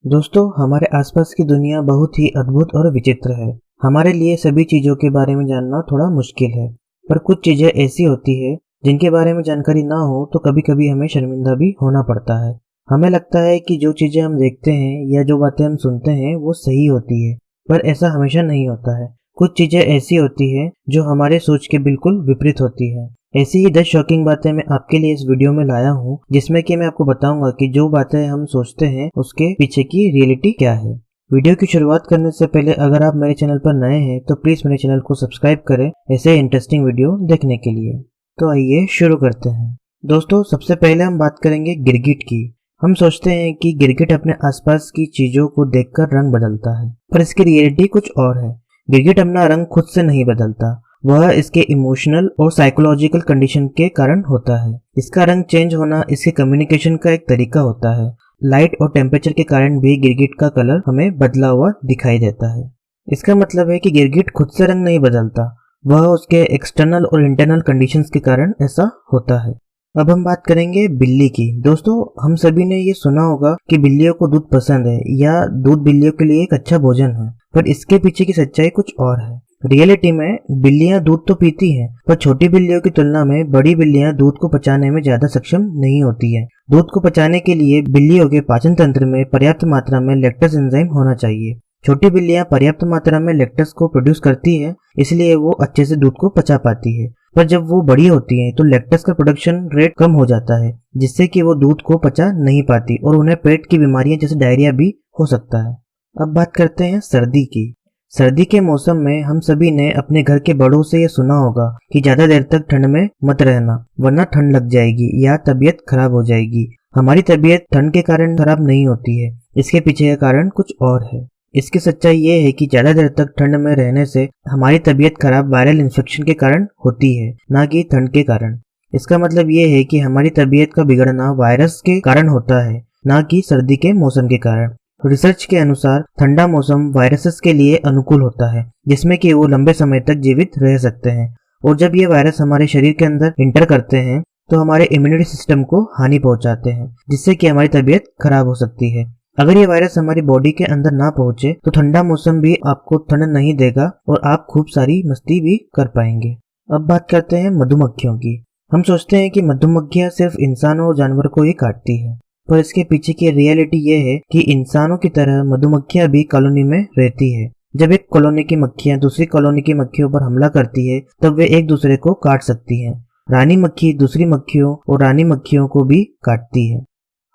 दोस्तों, हमारे आसपास की दुनिया बहुत ही अद्भुत और विचित्र है। हमारे लिए सभी चीजों के बारे में जानना थोड़ा मुश्किल है, पर कुछ चीजें ऐसी होती है जिनके बारे में जानकारी ना हो तो कभी कभी हमें शर्मिंदा भी होना पड़ता है। हमें लगता है कि जो चीजें हम देखते हैं या जो बातें हम सुनते हैं वो सही होती है, पर ऐसा हमेशा नहीं होता है। कुछ चीजें ऐसी होती है जो हमारे सोच के बिल्कुल विपरीत होती है। ऐसी ही 10 शॉकिंग बातें मैं आपके लिए इस वीडियो में लाया हूँ, जिसमें कि मैं आपको बताऊंगा कि जो बातें हम सोचते हैं उसके पीछे की रियलिटी क्या है। वीडियो की शुरुआत करने से पहले अगर आप मेरे चैनल पर नए हैं तो प्लीज मेरे चैनल को सब्सक्राइब करें ऐसे इंटरेस्टिंग वीडियो देखने के लिए। तो आइए शुरू करते हैं। दोस्तों, सबसे पहले हम बात करेंगे गिरगिट की। हम सोचते हैं कि गिरगिट अपने आसपास की चीजों को देखकर रंग बदलता है, पर इसकी रियलिटी कुछ और है। गिरगिट अपना रंग खुद से नहीं बदलता, वह इसके इमोशनल और साइकोलॉजिकल कंडीशन के कारण होता है। इसका रंग चेंज होना इसके कम्युनिकेशन का एक तरीका होता है। लाइट और टेम्परेचर के कारण भी गिरगिट का कलर हमें बदला हुआ दिखाई देता है। इसका मतलब है कि गिरगिट खुद से रंग नहीं बदलता, वह उसके एक्सटर्नल और इंटरनल कंडीशंस के कारण ऐसा होता है। अब हम बात करेंगे बिल्ली की। दोस्तों, हम सभी ने ये सुना होगा कि बिल्लियों को दूध पसंद है या दूध बिल्लियों के लिए एक अच्छा भोजन है, पर इसके पीछे की सच्चाई कुछ और है। रियलिटी में बिल्लियां दूध तो पीती हैं, पर छोटी बिल्लियों की तुलना में बड़ी बिल्लियां दूध को पचाने में ज्यादा सक्षम नहीं होती हैं। दूध को पचाने के लिए बिल्लियों के पाचन तंत्र में पर्याप्त मात्रा में लैक्टोज एंजाइम होना चाहिए। छोटी बिल्लियां पर्याप्त मात्रा में लैक्टोज को प्रोड्यूस करती है, इसलिए वो अच्छे से दूध को पचा पाती है। पर जब वो बड़ी होती हैं तो लैक्टोज का प्रोडक्शन रेट कम हो जाता है, जिससे कि वो दूध को पचा नहीं पाती और उन्हें पेट की बीमारियां जैसे डायरिया भी हो सकता है। अब बात करते हैं सर्दी की। सर्दी के मौसम में हम सभी ने अपने घर के बड़ों से ये सुना होगा कि ज्यादा देर तक ठंड में मत रहना, वरना ठंड लग जाएगी या तबीयत खराब हो जाएगी। हमारी तबीयत ठंड के कारण खराब नहीं होती है, इसके पीछे का कारण कुछ और है। इसकी सच्चाई ये है कि ज्यादा देर तक ठंड में रहने से हमारी तबीयत खराब वायरल इन्फेक्शन के कारण होती है, ना कि ठंड के कारण। इसका मतलब ये है कि हमारी तबीयत का बिगड़ना वायरस के कारण होता है, ना कि सर्दी के मौसम के कारण। रिसर्च के अनुसार ठंडा मौसम वायरसेस के लिए अनुकूल होता है, जिसमें कि वो लंबे समय तक जीवित रह सकते हैं। और जब ये वायरस हमारे शरीर के अंदर इंटर करते हैं तो हमारे इम्यूनिटी सिस्टम को हानि पहुंचाते हैं, जिससे कि हमारी तबीयत खराब हो सकती है। अगर ये वायरस हमारी बॉडी के अंदर ना पहुंचे तो ठंडा मौसम भी आपको ठंड नहीं देगा और आप खूब सारी मस्ती भी कर पाएंगे। अब बात करते हैं मधुमक्खियों की। हम सोचते हैं कि मधुमक्खियां सिर्फ इंसानों और जानवर को ही काटती है, पर इसके पीछे की रियलिटी ये है कि इंसानों की तरह मधुमक्खियां भी कॉलोनी में रहती है। जब एक कॉलोनी की मक्खियां दूसरी कॉलोनी की मक्खियों पर हमला करती है तब वे एक दूसरे को काट सकती हैं। रानी मक्खी दूसरी मक्खियों और रानी मक्खियों को भी काटती है।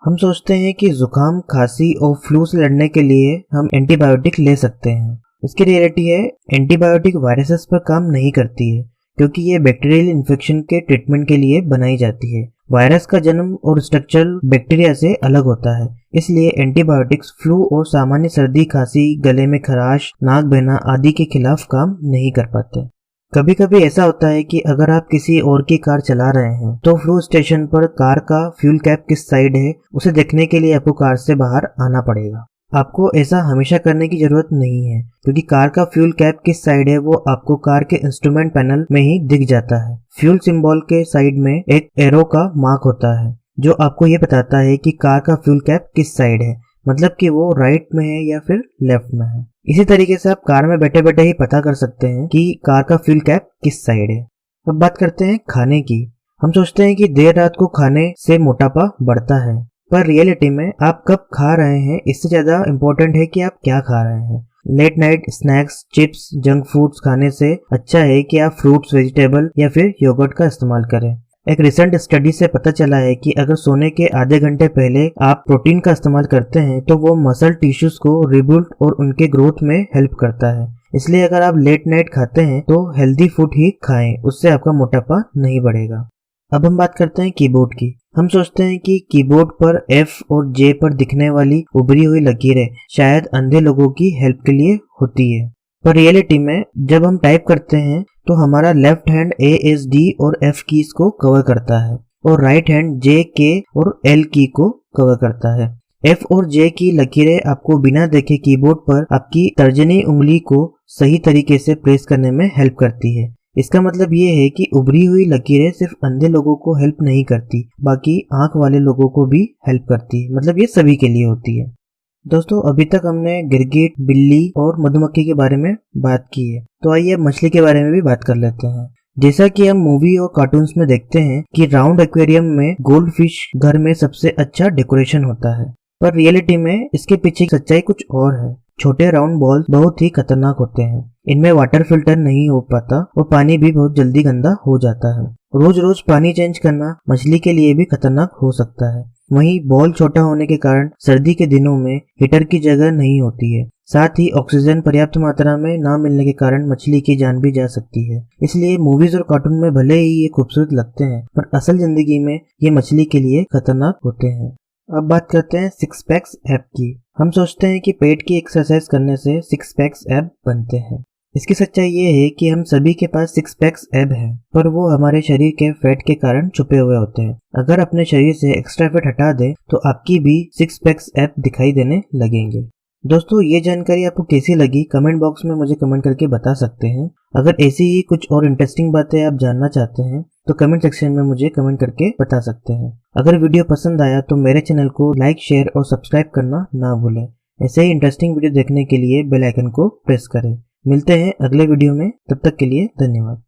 हम सोचते हैं कि जुकाम, खांसी और फ्लू से लड़ने के लिए हम एंटीबायोटिक ले सकते हैं। इसकी रियलिटी है एंटीबायोटिक वायरसेस पर काम नहीं करती है, क्योंकि ये बैक्टीरियल इन्फेक्शन के ट्रीटमेंट के लिए बनाई जाती है। वायरस का जन्म और स्ट्रक्चर बैक्टीरिया से अलग होता है, इसलिए एंटीबायोटिक्स फ्लू और सामान्य सर्दी, खांसी, गले में खराश, नाक बहना आदि के खिलाफ काम नहीं कर पाते। कभी कभी ऐसा होता है कि अगर आप किसी और की कार चला रहे हैं तो फ्यूल स्टेशन पर कार का फ्यूल कैप किस साइड है उसे देखने के लिए आपको कार से बाहर आना पड़ेगा। आपको ऐसा हमेशा करने की जरूरत नहीं है, क्योंकि कार का फ्यूल कैप किस साइड है वो आपको कार के इंस्ट्रूमेंट पैनल में ही दिख जाता है। फ्यूल सिंबल के साइड में एक एरो का मार्क होता है जो आपको ये बताता है कि कार का फ्यूल कैप किस साइड है, मतलब कि वो राइट में है या फिर लेफ्ट में है। इसी तरीके से आप कार में बैठे बैठे ही पता कर सकते हैं कि कार का फ्यूल कैप किस साइड है। अब बात करते हैं खाने की। हम सोचते हैं कि देर रात को खाने से मोटापा बढ़ता है, पर रियलिटी में आप कब खा रहे हैं इससे ज्यादा इम्पोर्टेंट है कि आप क्या खा रहे हैं। Late night snacks, chips, junk foods खाने से अच्छा है कि आप फ्रूट्स, वेजिटेबल या फिर योगर्ट का इस्तेमाल करें। एक रिसेंट स्टडी से पता चला है कि अगर सोने के आधे घंटे पहले आप प्रोटीन का इस्तेमाल करते हैं तो वो मसल टिश्यूज को रिबिल्ड और उनके ग्रोथ में हेल्प करता है। इसलिए अगर आप लेट नाइट खाते हैं तो हेल्दी फूड ही खाएं, उससे आपका मोटापा नहीं बढ़ेगा। अब हम बात करते हैं कीबोर्ड की। हम सोचते हैं कि कीबोर्ड पर F और J पर दिखने वाली उभरी हुई लकीरें शायद अंधे लोगों की हेल्प के लिए होती है, पर रियलिटी में जब हम टाइप करते हैं तो हमारा left hand A, S, D और F कीज को कवर करता है और राइट हैंड J, K और L की को कवर करता है। F और J की लकीरें आपको बिना देखे कीबोर्ड पर आपकी तर्जनी उंगली को सही तरीके से प्रेस करने में हेल्प करती है। इसका मतलब ये है कि उभरी हुई लकीरें सिर्फ अंधे लोगों को हेल्प नहीं करती, बाकी आंख वाले लोगों को भी हेल्प करती है। मतलब ये सभी के लिए होती है। दोस्तों अभी तक हमने गिरगिट, बिल्ली और मधुमक्खी के बारे में बात की है, तो आइए अब मछली के बारे में भी बात कर लेते हैं। जैसा कि हम मूवी और कार्टून्स में देखते हैं कि राउंड एक्वेरियम में गोल्ड फिश घर में सबसे अच्छा डेकोरेशन होता है, पर रियलिटी में इसके पीछे की सच्चाई कुछ और है। छोटे राउंड बॉल बहुत ही खतरनाक होते हैं, इनमें वाटर फिल्टर नहीं हो पाता और पानी भी बहुत जल्दी गंदा हो जाता है। रोज रोज पानी चेंज करना मछली के लिए भी खतरनाक हो सकता है। वहीं बॉल छोटा होने के कारण सर्दी के दिनों में हीटर की जगह नहीं होती है। साथ ही ऑक्सीजन पर्याप्त मात्रा में ना मिलने के कारण मछली की जान भी जा सकती है। इसलिए मूवीज और कार्टून में भले ही ये खूबसूरत लगते हैं, पर असल जिंदगी में ये मछली के लिए खतरनाक होते हैं। अब बात करते हैं सिक्स पैक्स ऐप की। हम सोचते हैं कि पेट की एक्सरसाइज करने से सिक्स पैक्स ऐप बनते हैं। इसकी सच्चाई ये है कि हम सभी के पास सिक्स पैक्स ऐप है, पर वो हमारे शरीर के फैट के कारण छुपे हुए होते हैं। अगर अपने शरीर से एक्स्ट्रा फैट हटा दे तो आपकी भी सिक्स पैक्स ऐप दिखाई देने लगेंगे। दोस्तों ये जानकारी आपको कैसी लगी कमेंट बॉक्स में मुझे कमेंट करके बता सकते हैं। अगर ऐसी ही कुछ और इंटरेस्टिंग बातें आप जानना चाहते हैं तो कमेंट सेक्शन में मुझे कमेंट करके बता सकते हैं। अगर वीडियो पसंद आया तो मेरे चैनल को लाइक, शेयर और सब्सक्राइब करना ना भूलें। ऐसे ही इंटरेस्टिंग वीडियो देखने के लिए बेल आइकन को प्रेस करें। मिलते हैं अगले वीडियो में, तब तक के लिए धन्यवाद।